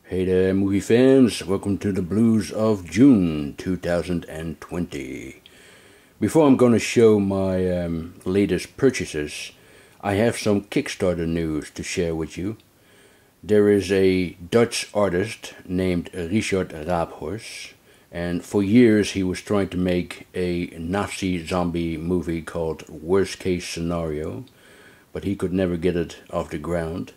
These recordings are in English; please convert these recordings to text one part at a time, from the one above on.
Hey there, movie fans. Welcome to the Blues of June 2020. Before I'm going to show my latest purchases, I have some Kickstarter news to share with you. There is a Dutch artist named Richard Raaphorst, and for years he was trying to make a Nazi zombie movie called Worst Case Scenario, but he could never get it off the ground.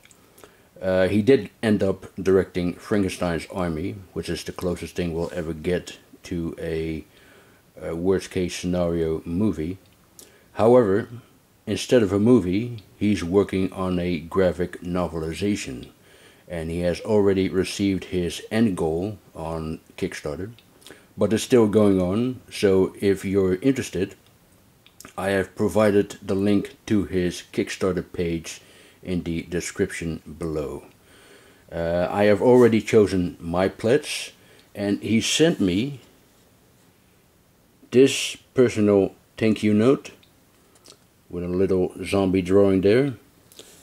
He did end up directing Frankenstein's Army, which is the closest thing we'll ever get to a worst case scenario movie. However, instead of a movie, he's working on a graphic novelization, and he has already received his end goal on Kickstarter, but it's still going on. So if you're interested, I have provided the link to his Kickstarter page in the description below. I have already chosen my pledge, and he sent me this personal thank you note with a little zombie drawing there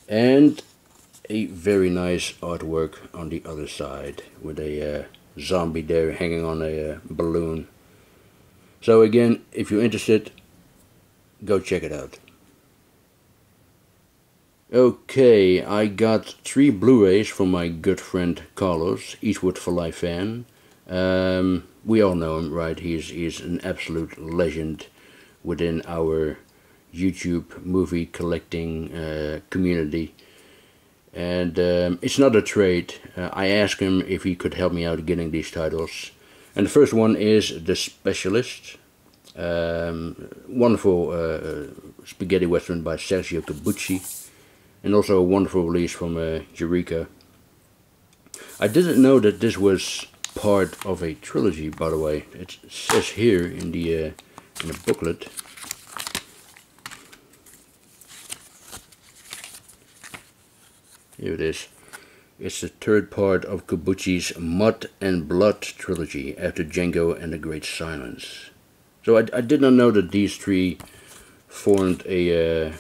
and a very nice artwork on the other side with a zombie there hanging on a balloon. So again, if you're interested, go check it out. Okay, I got 3 Blu-rays from my good friend Carlos, Eastwood for Life fan. We all know him, right? He's an absolute legend within our YouTube movie collecting community. And it's not a trade. I asked him if he could help me out getting these titles. And the first one is The Specialist. Wonderful spaghetti western by Sergio Corbucci. And also a wonderful release from Eureka. I didn't know that this was part of a trilogy, by the way. It says here in the booklet. Here it is. It's the third part of Corbucci's Mud and Blood trilogy after Django and the Great Silence. So I did not know that these 3 formed a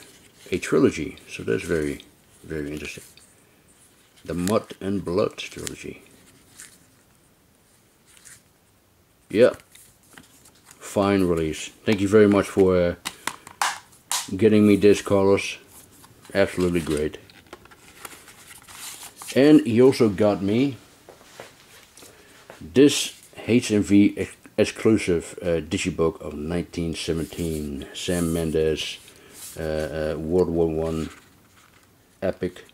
trilogy, so that's very, very interesting. The Mud and Blood trilogy. Yeah, fine release. Thank you very much for getting me this, Carlos. Absolutely great. And he also got me this HMV exclusive digibook of 1917, Sam Mendes. World War I epic.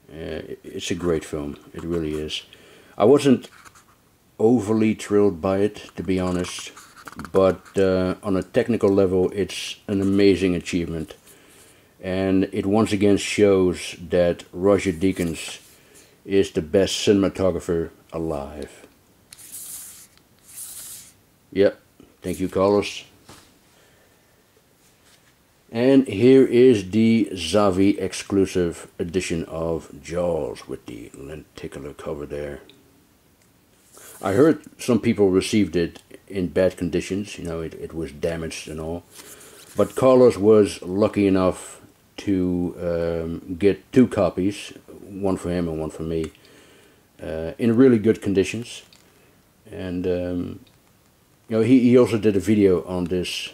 It's a great film, it really is. I wasn't overly thrilled by it, to be honest, but on a technical level it's an amazing achievement, and it once again shows that Roger Deakins is the best cinematographer alive. Yep, thank you, Carlos. And here is the Zavi exclusive edition of Jaws with the lenticular cover there. I heard some people received it in bad conditions, you know, it was damaged and all. But Carlos was lucky enough to get 2 copies, one for him and one for me, in really good conditions. And you know, he also did a video on this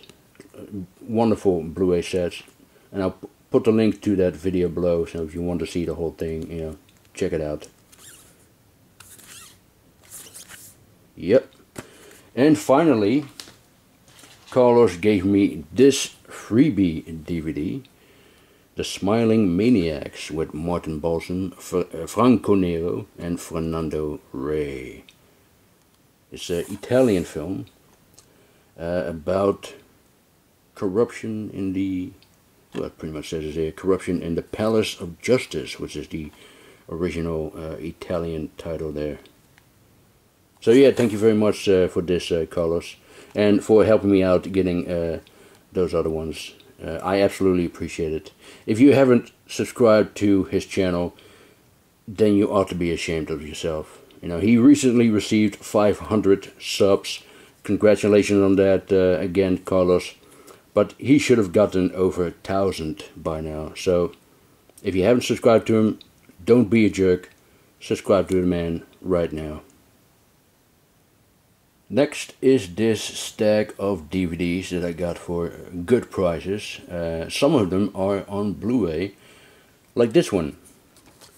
wonderful Blu-ray sets, and I'll put the link to that video below, so if you want to see the whole thing, you know, check it out. Yep. And finally, Carlos gave me this freebie DVD, The Smiling Maniacs with Martin Balsam, Franco Nero and Fernando Rey. It's an Italian film about corruption in the, well, it pretty much says it here, corruption in the Palace of Justice, which is the original Italian title there. So yeah, thank you very much for this, Carlos, and for helping me out getting those other ones. I absolutely appreciate it. If you haven't subscribed to his channel, then you ought to be ashamed of yourself. You know, he recently received 500 subs. Congratulations on that again, Carlos. But he should have gotten over 1,000 by now. So if you haven't subscribed to him, don't be a jerk. subscribe to the man right now. Next is this stack of DVDs that I got for good prices. Some of them are on Blu-ray, like this one,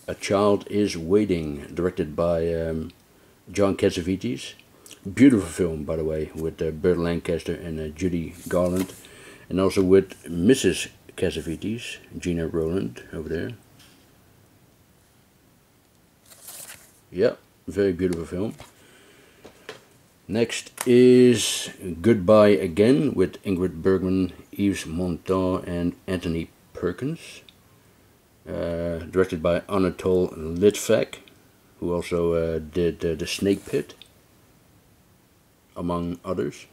A Child is Waiting, directed by John Cassavetes. Beautiful film, by the way, with Burt Lancaster and Judy Garland, and also with Mrs. Cassavetes, Gina Rowland, over there. Yeah, very beautiful film. Next is Goodbye Again with Ingrid Bergman, Yves Montand and Anthony Perkins. Directed by Anatole Litvak, who also did The Snake Pit, among others.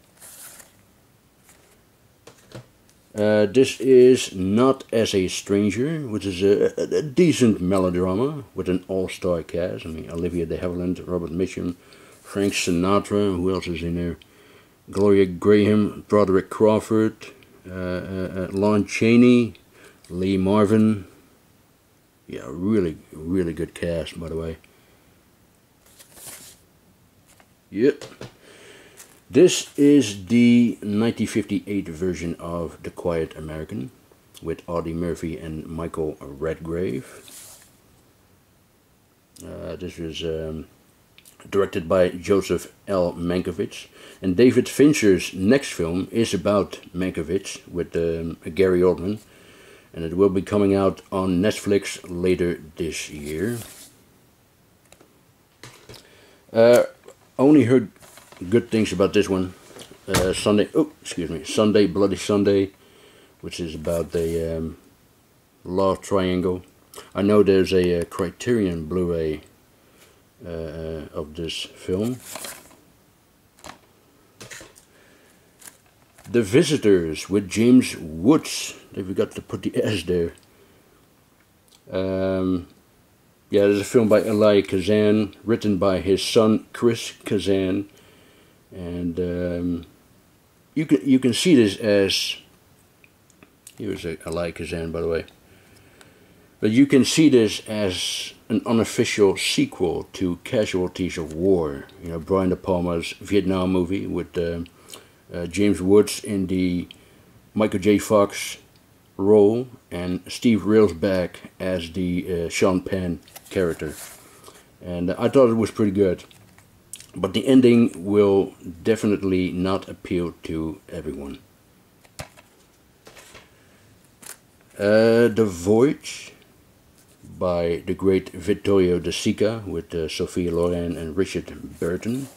This is Not As a Stranger, which is a decent melodrama with an all-star cast. I mean, Olivia de Havilland, Robert Mitchum, Frank Sinatra, who else is in there? Gloria Graham, Broderick Crawford, Lon Chaney, Lee Marvin. Yeah, really good cast, by the way. Yep. This is the 1958 version of The Quiet American with Audie Murphy and Michael Redgrave. This was directed by Joseph L. Mankiewicz, and David Fincher's next film is about Mankiewicz with Gary Oldman, and it will be coming out on Netflix later this year. Only heard good things about this one. Sunday Bloody Sunday, which is about the love triangle. I know there's a Criterion Blu-ray of this film. The Visitors with James Woods. They forgot to put the S there. Yeah, there's a film by Elia Kazan, written by his son Chris Kazan, and you can see this as, he was Elia Kazan, by the way, but you can see this as an unofficial sequel to Casualties of War. You know, Brian De Palma's Vietnam movie with James Woods in the Michael J. Fox role and Steve Railsback as the Sean Penn character. And I thought it was pretty good. But the ending will definitely not appeal to everyone. The Voyage by the great Vittorio De Sica with Sophia Loren and Richard Burton.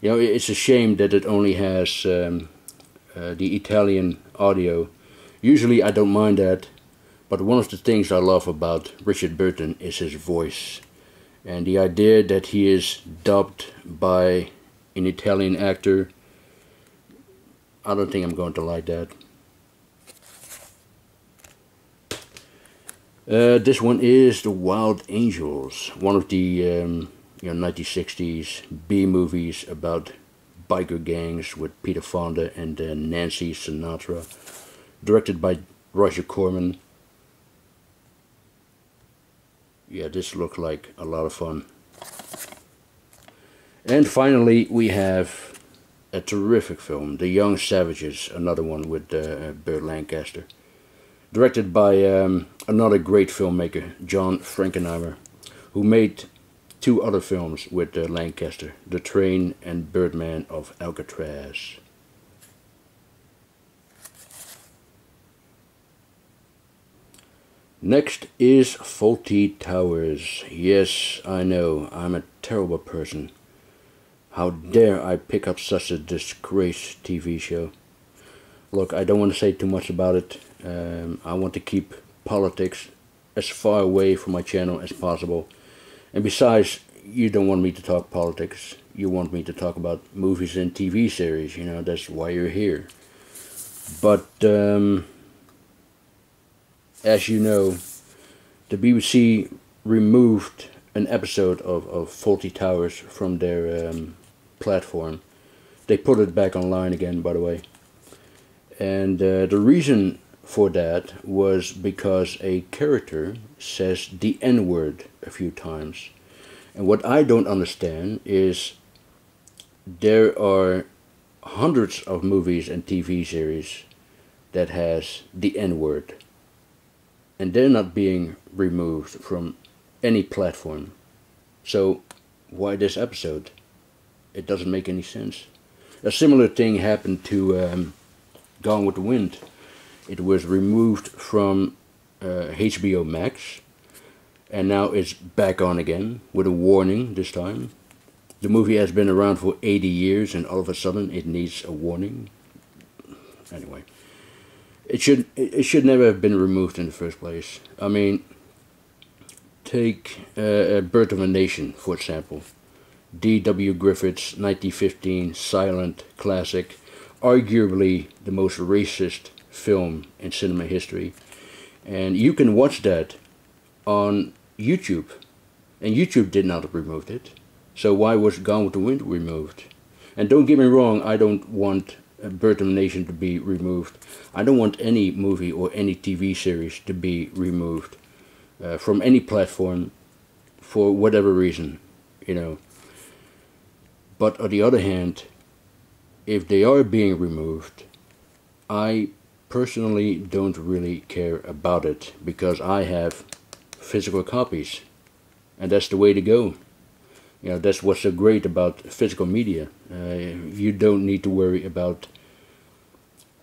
You know, it's a shame that it only has the Italian audio. Usually I don't mind that, but one of the things I love about Richard Burton is his voice. And the idea that he is dubbed by an Italian actor, I don't think I'm going to like that. This one is The Wild Angels, one of the 1960s B-movies about biker gangs with Peter Fonda and Nancy Sinatra, directed by Roger Corman. Yeah, this looked like a lot of fun. And finally, we have a terrific film, The Young Savages, another one with Burt Lancaster. Directed by another great filmmaker, John Frankenheimer, who made two other films with Lancaster, The Train and Birdman of Alcatraz. Next is Fawlty Towers. Yes, I know, I'm a terrible person. How dare I pick up such a disgraced TV show? Look, I don't want to say too much about it. I want to keep politics as far away from my channel as possible. And besides, you don't want me to talk politics. You want me to talk about movies and TV series. You know, that's why you're here. But as you know, the BBC removed an episode of Fawlty Towers from their platform. They put it back online again, by the way. And the reason for that was because a character says the N-word a few times. And what I don't understand is there are hundreds of movies and TV series that has the N-word. And they're not being removed from any platform. So why this episode? It doesn't make any sense. A similar thing happened to Gone with the Wind. It was removed from HBO Max, and now it's back on again with a warning this time. The movie has been around for 80 years, and all of a sudden it needs a warning. Anyway, it should never have been removed in the first place. I mean, take Birth of a Nation, for example. D.W. Griffith's 1915 silent classic, arguably the most racist film in cinema history. And you can watch that on YouTube. And YouTube did not remove it. So why was Gone with the Wind removed? And don't get me wrong, I don't want Birth of a Nation to be removed. I don't want any movie or any TV series to be removed from any platform for whatever reason, you know. But on the other hand, if they are being removed, I personally don't really care about it because I have physical copies, and that's the way to go. You know, that's what's so great about physical media. You don't need to worry about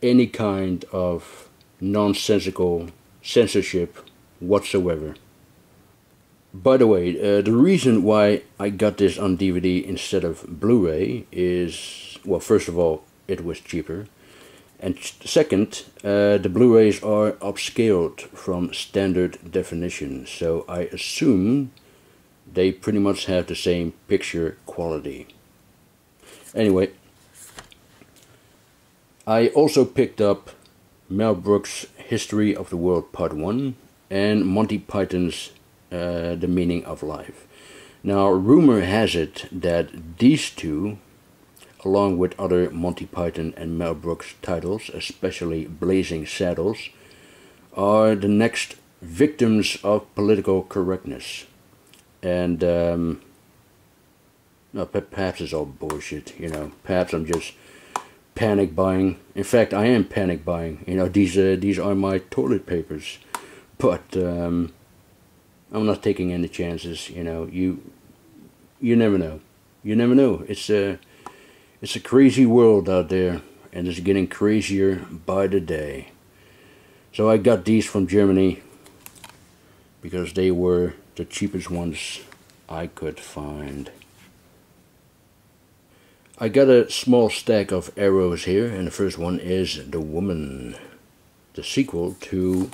any kind of nonsensical censorship whatsoever. By the way, the reason why I got this on DVD instead of Blu-ray is, well, first of all, it was cheaper. And second, the Blu-rays are upscaled from standard definition, so I assume they pretty much have the same picture quality. Anyway, I also picked up Mel Brooks' History of the World Part 1 and Monty Python's The Meaning of Life. Now, rumor has it that these two, along with other Monty Python and Mel Brooks titles, especially Blazing Saddles, are the next victims of political correctness. And, no, perhaps it's all bullshit, you know. Perhaps I'm just panic buying. In fact, I am panic buying. You know, these are my toilet papers. But, I'm not taking any chances, you know. You never know. You never know. It's a crazy world out there, and it's getting crazier by the day. So I got these from Germany because they were the cheapest ones I could find. I got a small stack of arrows here, and the first one is The Woman, the sequel to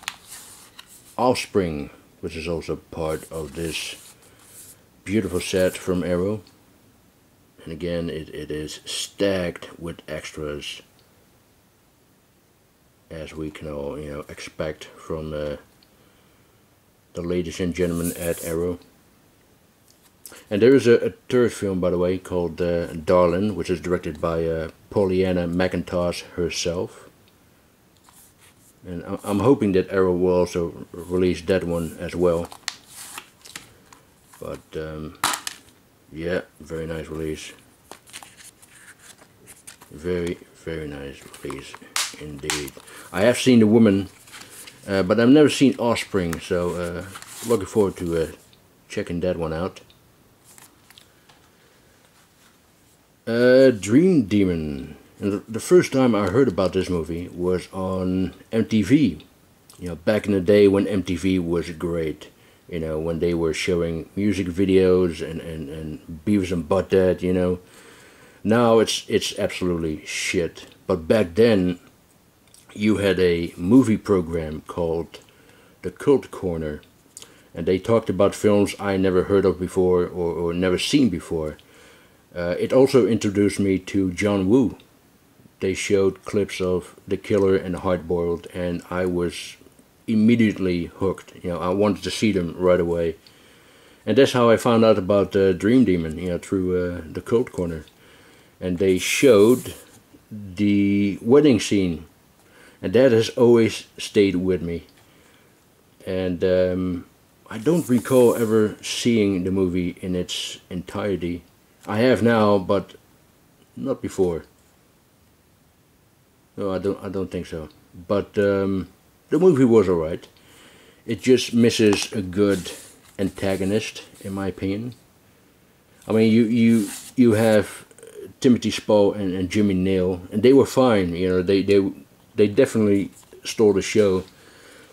Offspring, which is also part of this beautiful set from Arrow. And again, it is stacked with extras, as we can all, you know, expect from the ladies and gentlemen at Arrow. And there is a third film, by the way, called Darlin', which is directed by Pollyanna McIntosh herself. And I'm hoping that Arrow will also release that one as well. But yeah, very nice release. Very, very nice release indeed. I have seen The Woman, but I've never seen Offspring, so looking forward to checking that one out. Dream Demon. And the first time I heard about this movie was on MTV. You know, back in the day when MTV was great. You know, when they were showing music videos and Beavis and Butthead, you know. Now it's absolutely shit. But back then, you had a movie program called The Cult Corner. And they talked about films I never heard of before or never seen before. It also introduced me to John Woo. They showed clips of The Killer and The Hardboiled, and I was immediately hooked. You know, I wanted to see them right away. And that's how I found out about Dream Demon, you know, through The Cult Corner. And they showed the wedding scene. And that has always stayed with me. And I don't recall ever seeing the movie in its entirety. I have now, but not before. No, I don't think so. But the movie was alright. It just misses a good antagonist, in my opinion. I mean, you have Timothy Spall and Jimmy Nail, and they were fine. You know, they definitely stole the show,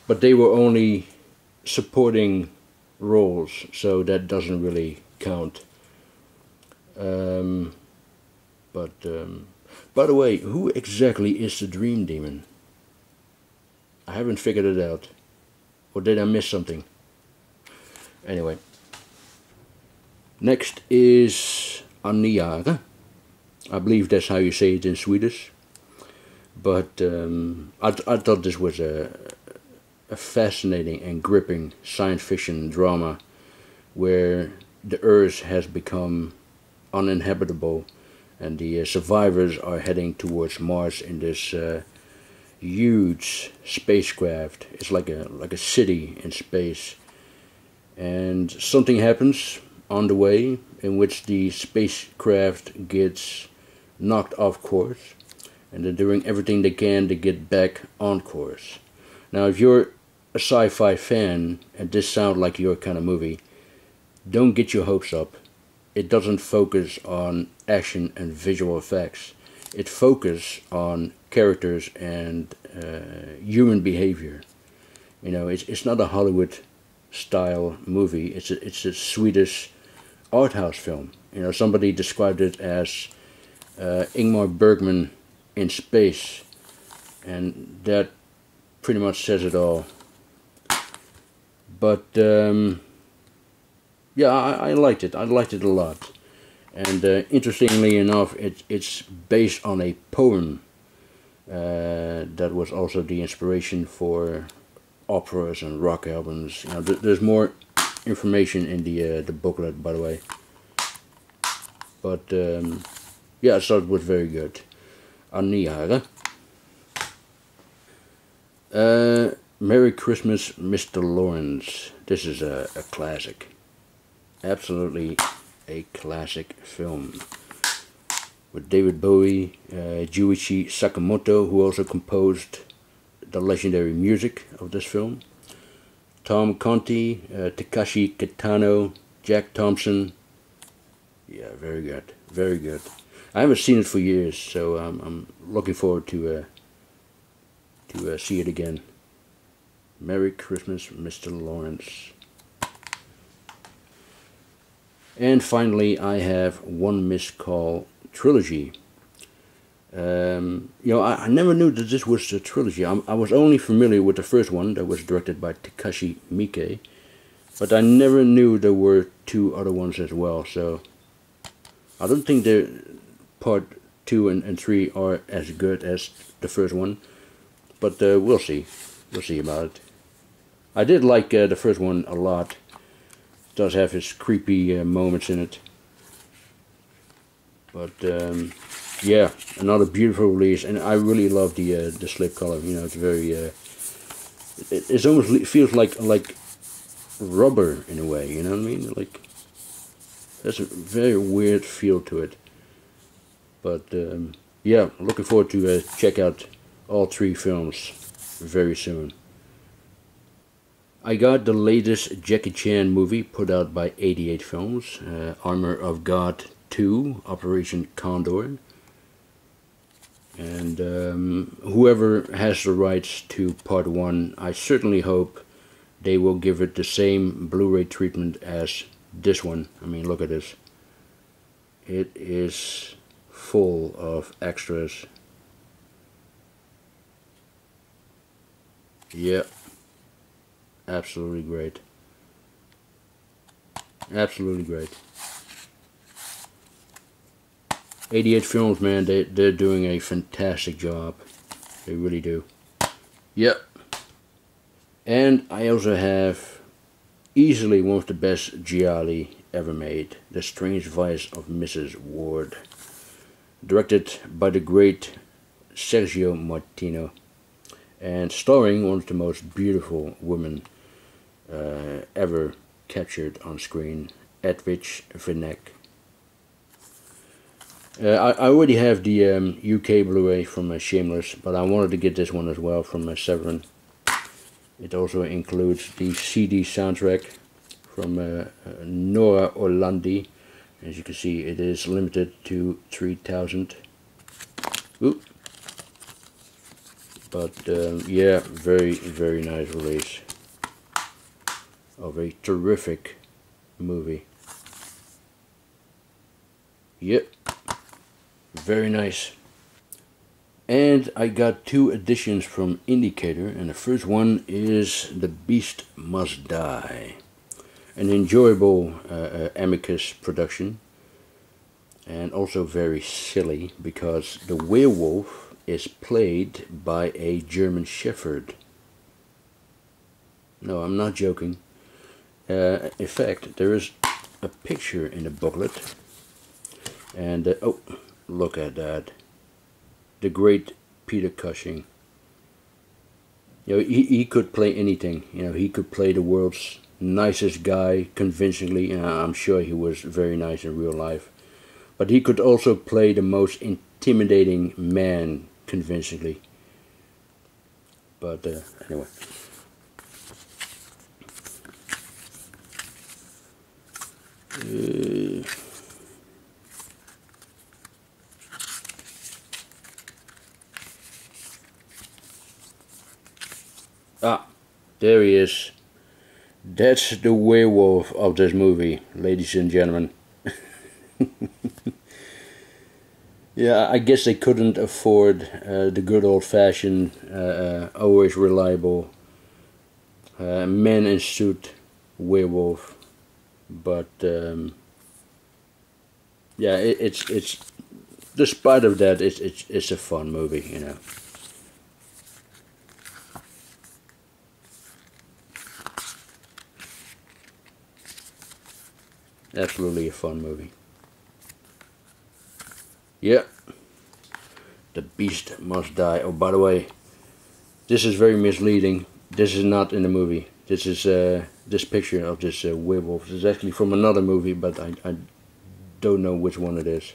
but they were only supporting roles, so that doesn't really count. By the way, who exactly is the Dream Demon? I haven't figured it out. Or did I miss something? Anyway. Next is Omni Arthur. I believe that's how you say it in Swedish. But I thought this was a fascinating and gripping science fiction drama where the Earth has become uninhabitable and the survivors are heading towards Mars in this huge spacecraft. It's like a city in space, and something happens on the way in which the spacecraft gets knocked off course, and they're doing everything they can to get back on course. Now, if you're a sci-fi fan and this sounds like your kind of movie, don't get your hopes up. It doesn't focus on action and visual effects. It focuses on characters and human behavior. You know, it's not a Hollywood style movie. It's a Swedish art house film. You know, somebody described it as Ingmar Bergman in space, and that pretty much says it all. But yeah, I liked it. I liked it a lot. And interestingly enough, it's based on a poem that was also the inspiration for operas and rock albums. You know, there's more information in the booklet, by the way. But yeah, I thought it was very good. Omni Arthur. Merry Christmas, Mr. Lawrence. This is a classic. Absolutely a classic film. With David Bowie, Juichi Sakamoto, who also composed the legendary music of this film. Tom Conti, Takashi Kitano, Jack Thompson. Yeah, very good. Very good. I haven't seen it for years, so I'm looking forward to see it again. Merry Christmas, Mr. Lawrence. And finally, I have One Missed Call Trilogy. You know, I never knew that this was a trilogy. I was only familiar with the first one that was directed by Takashi Miike, but I never knew there were two other ones as well. So I don't think the part 2 and 3 are as good as the first one, but we'll see. We'll see about it. I did like the first one a lot. It does have its creepy moments in it. But yeah, another beautiful release, and I really love the slip color. You know, it's very it almost feels like rubber in a way. You know what I mean? Like, there's a very weird feel to it. But yeah, looking forward to check out all 3 films very soon. I got the latest Jackie Chan movie put out by 88 Films, Armor of God 2, Operation Condor. And whoever has the rights to part 1, I certainly hope they will give it the same Blu-ray treatment as this one. I mean, look at this. It is full of extras. Yeah. Absolutely great. Absolutely great. 88 Films, man, they're doing a fantastic job. They really do. Yep. And I also have easily one of the best gialli ever made, The Strange Vice of Mrs. Ward. Directed by the great Sergio Martino. and starring one of the most beautiful women ever captured on screen, Edwidge Vinec. I already have the UK Blu-ray from Shameless, but I wanted to get this one as well from Severin. It also includes the CD soundtrack from Nora Orlandi. As you can see, it is limited to 3,000. Oop. But yeah, very nice release of a terrific movie. Yep, very nice. And I got 2 editions from Indicator, and the first one is The Beast Must Die. An enjoyable Amicus production, and also very silly because the werewolf is played by a German Shepherd. No, I'm not joking. In fact, there is a picture in the booklet, and oh, look at that. The great Peter Cushing. You know, he could play anything. You know, he could play the world's nicest guy convincingly, and I'm sure he was very nice in real life. But he could also play the most intimidating man convincingly. But anyway. There he is. That's the werewolf of this movie, ladies and gentlemen. Yeah, I guess they couldn't afford the good old-fashioned, always reliable man in suit werewolf, but yeah, it's despite of that, it's a fun movie, you know. Absolutely a fun movie. Yeah. The Beast Must Die. Oh, by the way, this is very misleading. This is not in the movie. This is this picture of this werewolf. This is actually from another movie, but I don't know which one it is.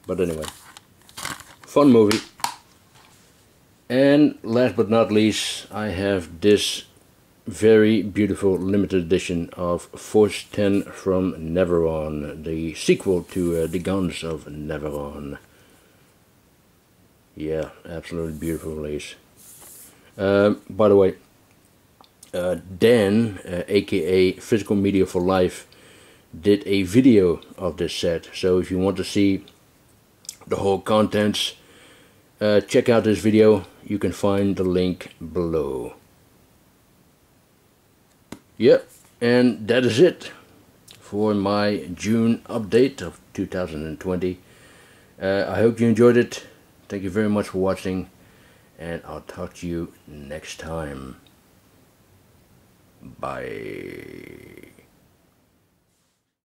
But anyway, fun movie. And last but not least, I have this very beautiful limited edition of Force 10 from Navarone, the sequel to The Guns of Navarone. Yeah, absolutely beautiful release. By the way, Dan, aka Physical Media for Life, did a video of this set. So if you want to see the whole contents, check out this video. You can find the link below. Yep, and that is it for my June update of 2020. I hope you enjoyed it. Thank you very much for watching, and I'll talk to you next time. Bye.